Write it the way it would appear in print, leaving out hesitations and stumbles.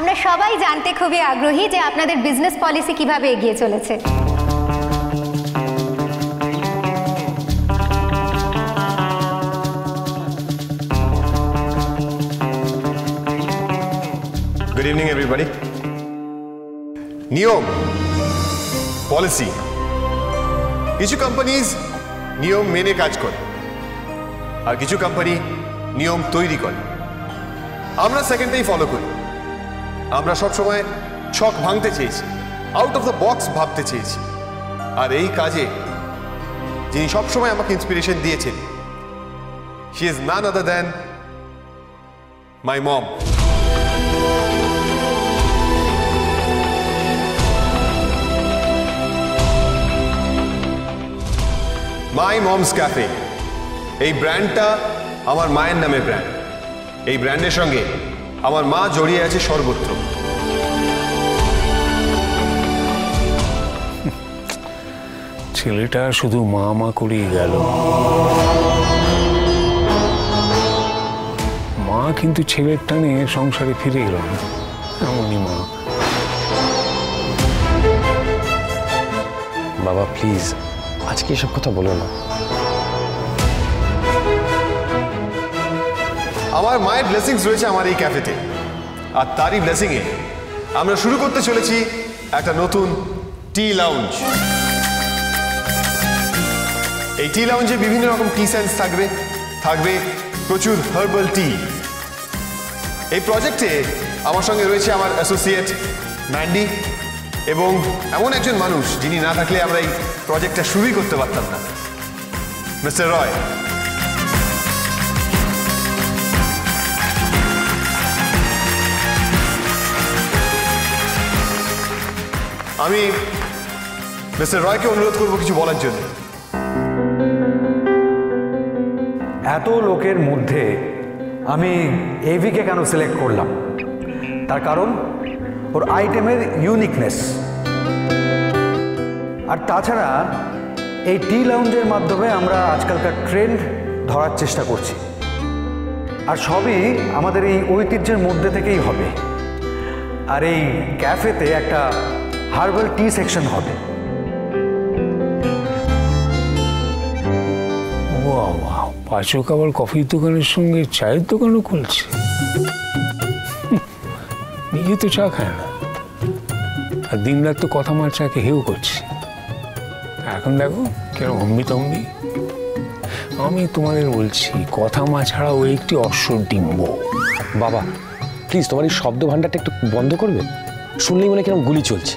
আমরা সবাই জানতে খুবই আগ্রহী যে আপনাদের বিজনেস পলিসি কিভাবে এগিয়ে চলেছে। Good evening, everybody. নিয়ম, পলিসি, কিছু কোম্পানিজ নিয়ম মেনে কাজ করে আর কিছু কোম্পানি নিয়ম তৈরি করে। আমরা সেকেন্ডটাই ফলো করি। আমরা সবসময় ছক ভাঙতে চেয়েছি, আউট অফ দ্য বক্স ভাবতে চেয়েছি। আর এই কাজে যিনি সবসময় আমাকে ইন্সপিরেশন দিয়েছেন, she is none other than my mom. My mom's café, এই ব্র্যান্ডটা আমার মায়ের নামে ব্র্যান্ড। এই ব্র্যান্ডের সঙ্গে আমার মা জড়িয়ে আছে সর্বত্র। ছেলেটা শুধু মা মা করেই গেল, মা কিন্তু ছেলের টানে সংসারে ফিরে গেল না। এমনই মা। বাবা প্লিজ আজকে এসব কথা বলো না। আমার মায়ের ব্লেসিংস রয়েছে আমার এই ক্যাফেতে, আর তারই ব্লেসিংয়ে আমরা শুরু করতে চলেছি একটা নতুন টি লাউঞ্জ। এই টি লাউঞ্জে বিভিন্ন রকম টি সেন্স থাকবে, থাকবে প্রচুর হার্বাল টি। এই প্রজেক্টে আমার সঙ্গে রয়েছে আমার অ্যাসোসিয়েট ম্যান্ডি এবং এমন একজন মানুষ যিনি না থাকলে আমরা এই প্রজেক্টটা শুরুই করতে পারতাম না, মিস্টার রয়। আমি মিস্টার রয়কে অনুরোধ করবো কিছু বলার জন্য। এত লোকের মধ্যে আমি এভিকে কেন সিলেক্ট করলাম, তার কারণ ওর আইটেমের ইউনিকনেস, আর তাছাড়া এই টি লাউঞ্জের মাধ্যমে আমরা আজকালকার ট্রেন্ড ধরার চেষ্টা করছি, আর সবই আমাদের এই ঐতিহ্যের মধ্যে থেকেই হবে। আর এই ক্যাফেতে একটা হার্বাল টি সেকশন হবে। পাচক আবার কফির দোকানের সঙ্গে চায়ের দোকানও খুলছে। নিজে তো চা খায় না, আর দিন রাত তো কথা মার চাকে হেউ করছে। এখন দেখো কেন হম্বি তম্বি। আমি তোমাদের বলছি, কথা মা ছাড়া ও একটি অশ্বডিম্ব। বাবা প্লিজ তোমার এই শব্দ ভাণ্ডারটা একটু বন্ধ করবে? শুনলেই মনে কিরকম গুলি চলছে।